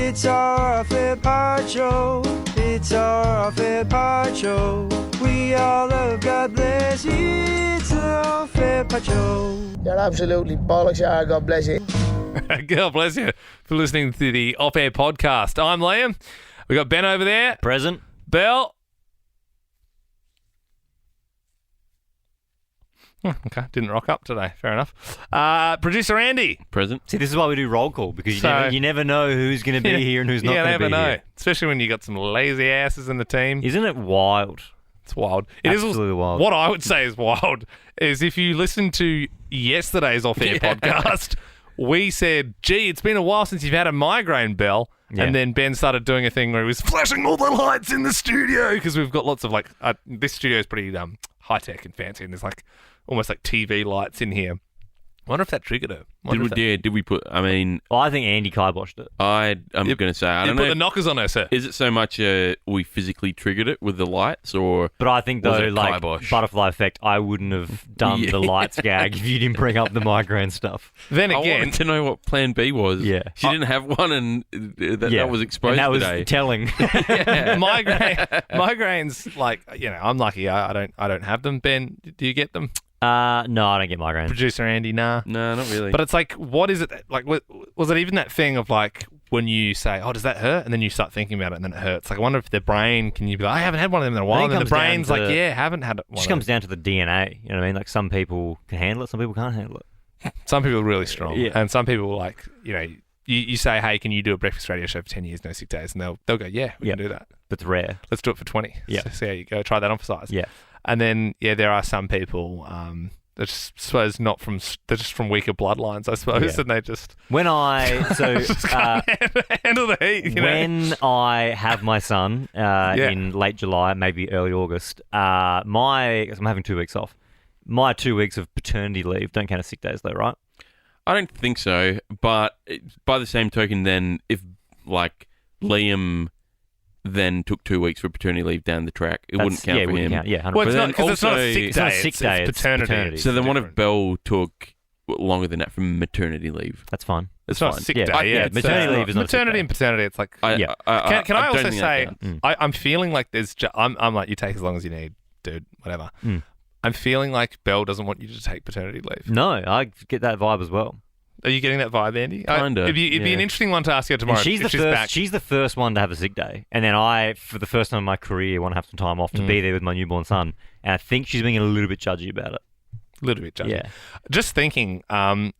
It's our favorite part show. It's our favorite part show. We all love God bless you. It's our favorite part show. You're absolutely bollocks, yeah, God bless you. God bless you for listening to the Off-Air Podcast. I'm Liam. We got Ben over there. Present. Belle. Okay, didn't rock up today. Fair enough. Producer Andy. Present. See, this is why we do roll call, because you never know who's going to be here and who's not going to be here. Yeah, never know. Especially when you got some lazy asses in the team. Isn't it wild? It's wild. Absolutely wild. What I would say is wild is if you listen to yesterday's Off-Air podcast, we said, gee, it's been a while since you've had a migraine, Belle. Yeah. And then Ben started doing a thing where he was flashing all the lights in the studio because we've got lots of this studio is pretty high-tech and fancy, and there's almost like TV lights in here. I wonder if that triggered her. Did we put, I mean... I think Andy kiboshed it. I'm going to say, I don't know. Put the knockers on her, sir. Is it so much we physically triggered it with the lights, or... But I think, though, like, butterfly effect, I wouldn't have done the lights gag if you didn't bring up the migraine stuff. Then again... I wanted to know what plan B was. Yeah. She didn't have one, and that was exposed and that today. Was telling. Migraines, I'm lucky I don't have them. Ben, do you get them? No, I don't get migraines. Producer Andy, nah. No, not really. But it's like, what is it? Like, was it even that thing of like when you say, "Oh, does that hurt?" and then you start thinking about it, and then it hurts. Like, I wonder if the brain can you be like, "I haven't had one of them in a while," and then the brain's like, "Yeah, haven't had it." It just comes down to the DNA. You know what I mean? Like, some people can handle it, some people can't handle it. Some people are really strong, yeah. And some people you say, "Hey, can you do a breakfast radio show for 10 years, no sick days?" And they'll go, "Yeah, we can do that." But it's rare. Let's do it for 20. Yeah. So see how you go. Try that on for size. Yeah. And then there are some people. They're just, I suppose, they're just from weaker bloodlines, I suppose, yeah. and they just... just can't handle the heat, When I have my son in late July, maybe early August, I'm having 2 weeks off. My 2 weeks of paternity leave don't count as sick days though, right? I don't think so, but by the same token then, if, Liam... then took 2 weeks for paternity leave down the track. It wouldn't count for him. Count. Yeah, 100%. Well, it's not because it's not a sick day. It's paternity. So then what if Belle took longer than that from maternity leave? That's fine. It's not a sick day. Yeah, maternity leave is not maternity and paternity. It's like... Can I also say, I'm feeling like there's... I'm like, you take as long as you need, dude, whatever. I'm feeling like Belle doesn't want you to take paternity leave. No, I get that vibe as well. Are you getting that vibe, Andy? Kinda. It'd be an interesting one to ask her tomorrow. She's the first one to have a sick day, and then I, for the first time in my career, want to have some time off to be there with my newborn son. And I think she's being a little bit judgy about it. A little bit judgy. Yeah. Just thinking,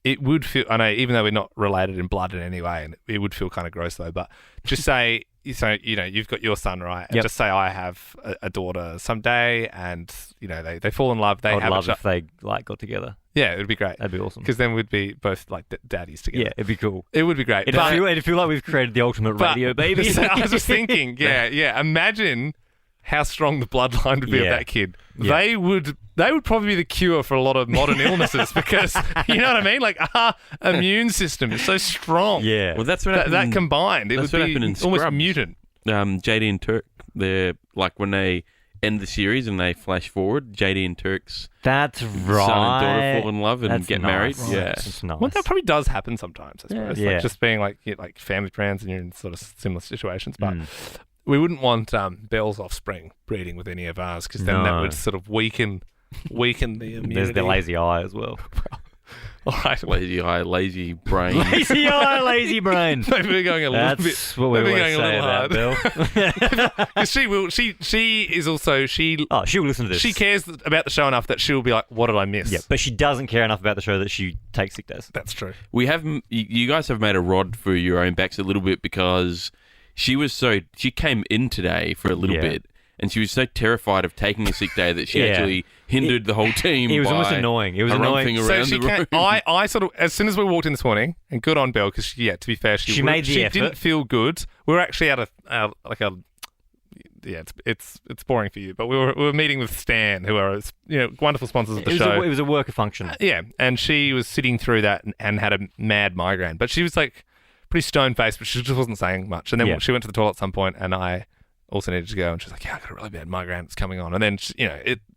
it would feel. I know, even though we're not related in blood in any way, and it would feel kind of gross though. But just say, you've got your son, right? And just say I have a daughter someday, and they fall in love. I'd love if they got together. Yeah, it would be great. That'd be awesome. Because then we'd be both like daddies together. Yeah, it'd be cool. It would be great. It'd feel like we've created the ultimate radio baby. I was just thinking, yeah. Imagine how strong the bloodline would be of that kid. Yeah. They would probably be the cure for a lot of modern illnesses because, you know what I mean? Like, our immune system is so strong. Yeah. Well, that's what happened. That combined, it would be almost mutant. JD and Turk, they're like when they end the series and they flash forward, JD and Turk's right. son and daughter fall in love and get married. Right. Yeah. That's nice. Well, that probably does happen sometimes, I suppose. Yeah. Like just being like family friends and you're in sort of similar situations. But we wouldn't want Belle's offspring breeding with any of ours because then that would sort of weaken the immunity. There's the lazy eye as well. All right. Lazy eye, lazy brain. Lazy eye, lazy brain. Maybe we're going a little bit. That's what we want to say about Belle. She will. She is also. She will listen to this. She cares about the show enough that she'll be like, "What did I miss?" Yeah, but she doesn't care enough about the show that she takes sick days. That's true. You guys have made a rod for your own backs a little bit because she came in today for a little bit. And she was so terrified of taking a sick day that she actually hindered the whole team. It was almost annoying. It was annoying. Around the room. I sort of, as soon as we walked in this morning, and good on Belle, because to be fair, she made the effort. She didn't feel good. We were actually at it's boring for you, but we were meeting with Stan, who are wonderful sponsors of the show. It was a worker function. And she was sitting through that and had a mad migraine, but she was like pretty stone faced, but she just wasn't saying much. And then she went to the toilet at some point, and I also needed to go, and she's like, I got a really bad migraine, it's coming on. And then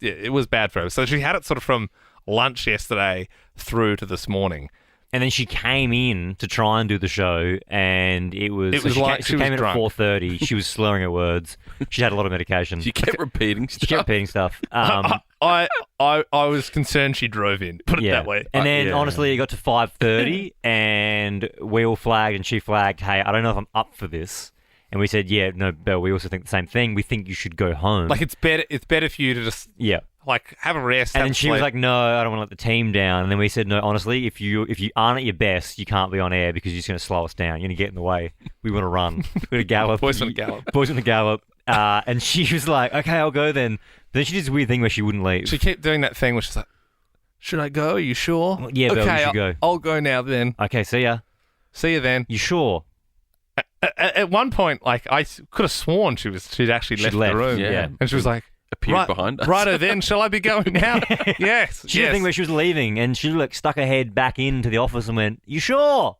it was bad for her, so she had it sort of from lunch yesterday through to this morning. And then she came in to try and do the show, and it was she came in drunk. at 4:30. She was slurring her words. She had a lot of medication. She kept repeating stuff. I was concerned she drove in. Put it that way. And then honestly, it got to 5:30, and we all flagged, and she flagged, "Hey, I don't know if I'm up for this." And we said, "Yeah, no, Belle, we also think the same thing. We think you should go home." Like it's better for you to just have a rest. And then she was like, "No, I don't want to let the team down." And then we said, "No, honestly, if you aren't at your best, you can't be on air because you're just going to slow us down. You're going to get in the way. We want to run. We're going to gallop. Boys want to gallop. Boys want to gallop." And she was like, "Okay, I'll go then." But then she did this weird thing where she wouldn't leave. She kept doing that thing where she's like, "Should I go? Are you sure?" Well, yeah, Belle, you should go. I'll go now then. Okay, see ya. See you then. You sure? At one point, like I could have sworn she'd actually left the room. Yeah. And she was like, appeared behind us. Righto then, shall I be going now? Yes. She did a thing where she was leaving, and she like stuck her head back into the office and went, "You sure?"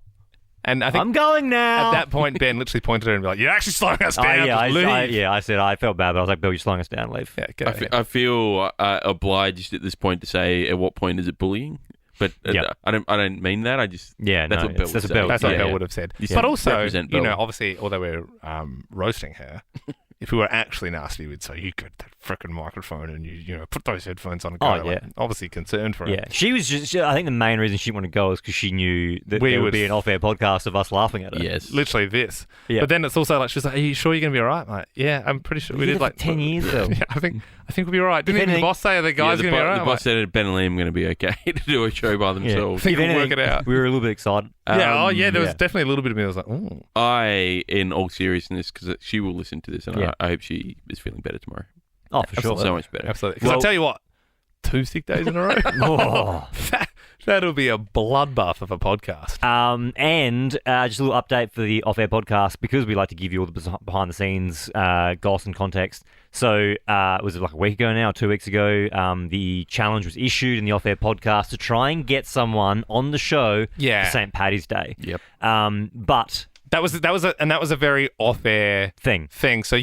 And I think I'm going now. At that point, Ben literally pointed at her and be like, "You're actually slowing us down. Leave." I said I felt bad, but I was like, "Bill, you're slowing us down. Leave." Yeah, I feel obliged at this point to say, at what point is it bullying? But I don't mean that. I just that's what Belle would say. That's what Belle would have said. But also, represent Belle. obviously, although we're roasting her, if we were actually nasty, we'd say, "You got that frickin' microphone and you put those headphones on." And go. Like, obviously concerned for her. Yeah, she was just. I think the main reason she wanted to go is because she knew that there would be an off-air podcast of us laughing at her. Yes, literally this. Yeah. But then it's also like she's like, "Are you sure you're gonna be all right?" I'm like, yeah, I'm pretty sure we did like 10 years though. Yeah, I think we'll be all right. Didn't even the boss say the guys gonna be all right? The boss said Ben and Liam going to be okay to do a show by themselves. I think we'll work it out. We were a little bit excited. There was definitely a little bit of me. I was like, "Oh." I, in all seriousness, because she will listen to this, and I hope she is feeling better tomorrow. Oh, for sure. So much better. Absolutely. Because I'll tell you what, 2 sick days in a row. That'll be a bloodbath of a podcast. And just a little update for the off-air podcast, because we like to give you all the behind-the-scenes goss and context. So was it like a week ago now, 2 weeks ago? The challenge was issued in the off-air podcast to try and get someone on the show for St. Paddy's Day. Yep. But that was a very off-air thing. So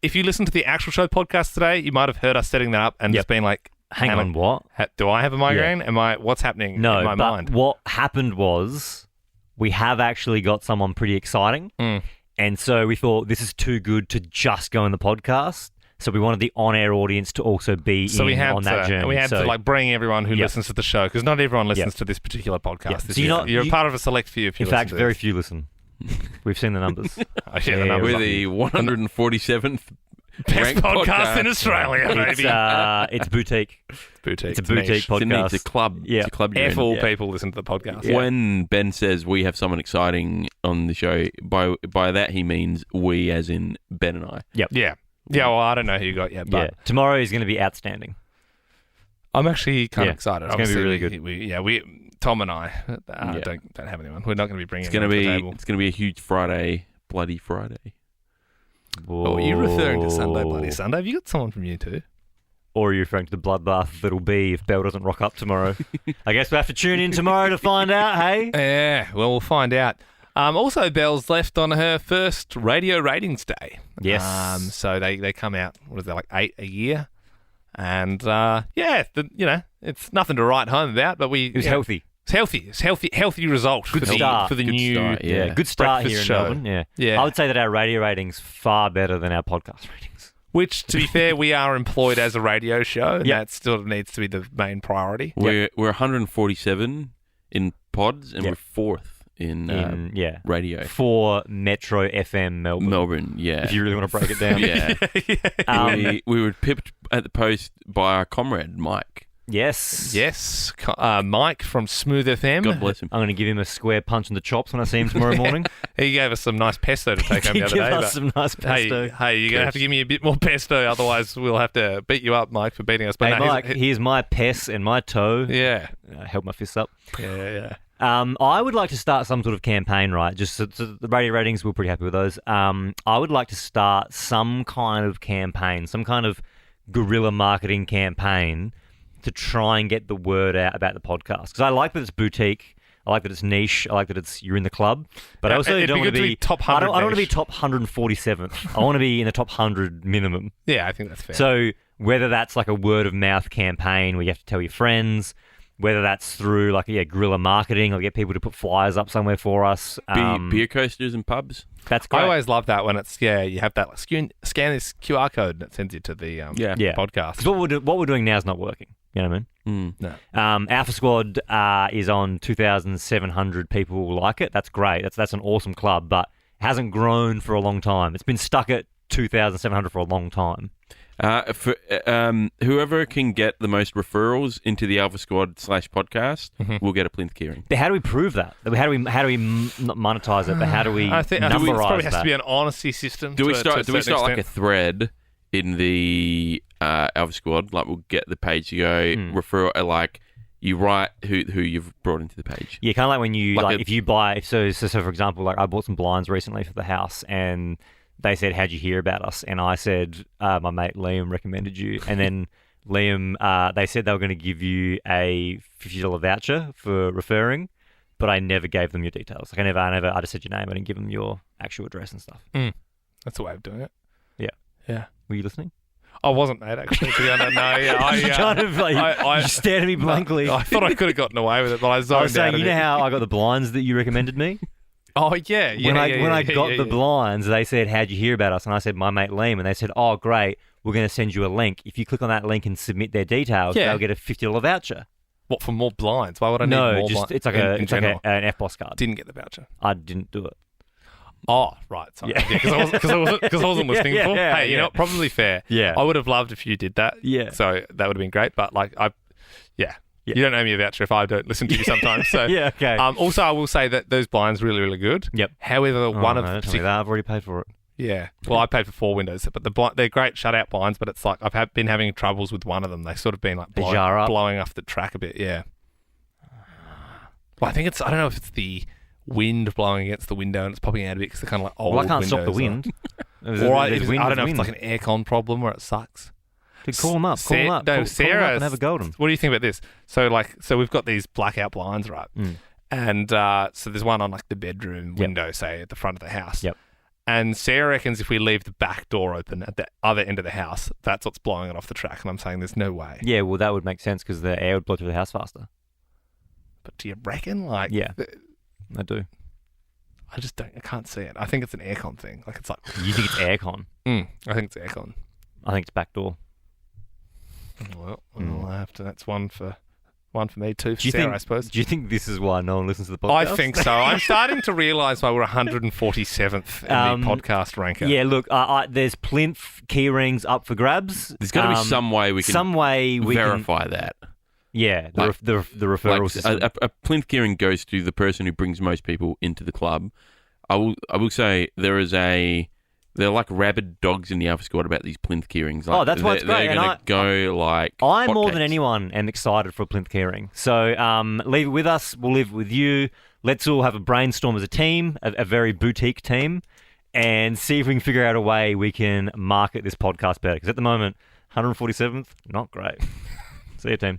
if you listen to the actual show podcast today, you might have heard us setting that up and just being like, Hang on, what? Do I have a migraine? What's happening in my mind? What happened was we have actually got someone pretty exciting. And so we thought this is too good to just go in the podcast. So we wanted the on-air audience to also be on that journey. We had to like bring everyone who listens to the show, because not everyone listens to this particular podcast. So you're a part of a select few. If you in fact, very few listen. We've seen the numbers. We're the 147th best podcast in Australia, baby. It's boutique. Boutique. It's a boutique podcast. It's a club. Yeah. It's a club. All people listen to the podcast. Yeah. When Ben says we have someone exciting on the show, by that he means we, as in Ben and I. Yep. Yeah. Yeah. Well, I don't know who you got yet, but tomorrow is going to be outstanding. I'm actually kind of excited. It's going to be really good. Tom and I don't have anyone. We're not going to be bringing. It's going to be a huge Friday, bloody Friday. Oh, are you referring to Sunday, Bloody Sunday? Have you got someone from you too? Or are you referring to the bloodbath that'll be if Belle doesn't rock up tomorrow? I guess we'll have to tune in tomorrow to find out, hey? Yeah, well, we'll find out. Also, Belle's left on her first radio ratings day. Yes. So they come out, what is that, like 8 a year? And, it's nothing to write home about, but it was healthy. It's healthy result good start for the good new start, good start breakfast here in show. Melbourne. Yeah. I would say that our radio ratings far better than our podcast ratings. Which, to be fair, we are employed as a radio show, and that still needs to be the main priority. We're 147 in pods, and we're fourth in radio for Metro FM Melbourne. Yeah. If you really want to break it down. We were pipped at the post by our comrade Mike. Yes. Mike from Smooth FM. God bless him. I'm going to give him a square punch in the chops when I see him tomorrow morning. He gave us some nice pesto to take home the other day. Give us some nice pesto. Hey, you're going to have to give me a bit more pesto, otherwise we'll have to beat you up, Mike, for beating us. But hey, Mike, here's my pes and my toe. Yeah. I held my fists up. Yeah. I would like to start some sort of campaign, right? Just so the radio ratings, we're pretty happy with those. I would like to start some kind of campaign, some kind of guerrilla marketing campaign to try and get the word out about the podcast. Because I like that it's boutique. I like that it's niche. I like that you're in the club. But I also don't want to be top 100. I don't want to be top 147th. I want to be in the top 100 minimum. Yeah, I think that's fair. So whether that's like a word of mouth campaign where you have to tell your friends, Whether that's through guerrilla marketing or get people to put flyers up somewhere for us. Beer coasters and pubs. That's great. I always love that when it's you have that scan this QR code and it sends you to the podcast. Because what we're doing now is not working. You know what I mean? No. Alpha Squad is on 2,700 people like it. That's great. That's an awesome club, but it hasn't grown for a long time. It's been stuck at 2,700 for a long time. For whoever can get the most referrals into the Alpha Squad /podcast will get a plinth keyring. But how do we prove that? How do we not monetize it? But how do we I think it numberize probably has that? to be an honesty system. Do we to a start certain like a extent. thread in the Alpha Squad? Like we'll get the page to go refer like you write who you've brought into the page. Yeah, kind of like when you if you buy. So for example, like I bought some blinds recently for the house and. They said, how'd you hear about us? And I said, my mate Liam recommended you. And then Liam, they said they were going to give you a $50 voucher for referring, but I never gave them your details. Like I just said your name. I didn't give them your actual address and stuff. That's a way of doing it. Yeah. Were you listening? I wasn't, mate, actually. To be honest, no, yeah. Kind of you stared at me blankly. I thought I could have gotten away with it, but I zoned I was saying, out. you know how I got the blinds that you recommended me? Oh, yeah. When I got the blinds, they said, how'd you hear about us? And I said, my mate Liam. And they said, oh, great. We're going to send you a link. If you click on that link and submit their details, they'll get a $50 voucher. What, for more blinds? Why would I need more blinds? No, it's like an FBOS card. Didn't get the voucher. I didn't do it. Oh, right. Sorry. Yeah, because I wasn't listening before. Hey, you know what? Probably fair. Yeah. I would have loved if you did that. Yeah. So that would have been great. But you don't owe me a voucher if I don't listen to you sometimes. So yeah, okay. Also, I will say that those blinds are really, really good. Yep. However, one of don't tell me that. I've already paid for it. Yeah. Well, I paid for 4 windows, but they're great shutout blinds. But it's like I've been having troubles with one of them. They've sort of been like blowing off the track a bit. Yeah. Well, I think I don't know if it's the wind blowing against the window and it's popping out a bit because they're kind of like old. Well, I can't stop the windows. wind. I don't know if it's like an aircon problem where it sucks. Dude, call them up. Sarah, call them up and have a go at them. What do you think about this? So we've got these blackout blinds, right? And so there's one on like the bedroom window, say at the front of the house. Yep. And Sarah reckons if we leave the back door open at the other end of the house, that's what's blowing it off the track. And I'm saying there's no way. Yeah, well, that would make sense because the air would blow through the house faster. But do you reckon? Like, yeah, I do. I just don't. I can't see it. I think it's an aircon thing. Like it's like you think it's aircon? I think it's aircon. I think it's back door. Well, I have to. That's one for me, two for Sarah, I suppose. Do you think this is why no one listens to the podcast? I think so. I'm starting to realise why we're 147th in the podcast ranker. Yeah, look, there's plinth key rings up for grabs. There's got to be some way we can verify that. Yeah, the referral system. A plinth keyring goes to the person who brings most people into the club. I will say they're like rabid dogs in the Alpha Squad about these plinth keyrings. Like, that's why it's great. They're going to go like I more hotcakes. than anyone am excited for a plinth keyring. So leave it with us. We'll leave it with you. Let's all have a brainstorm as a team, a very boutique team, and see if we can figure out a way we can market this podcast better. Because at the moment, 147th, not great. See you, team.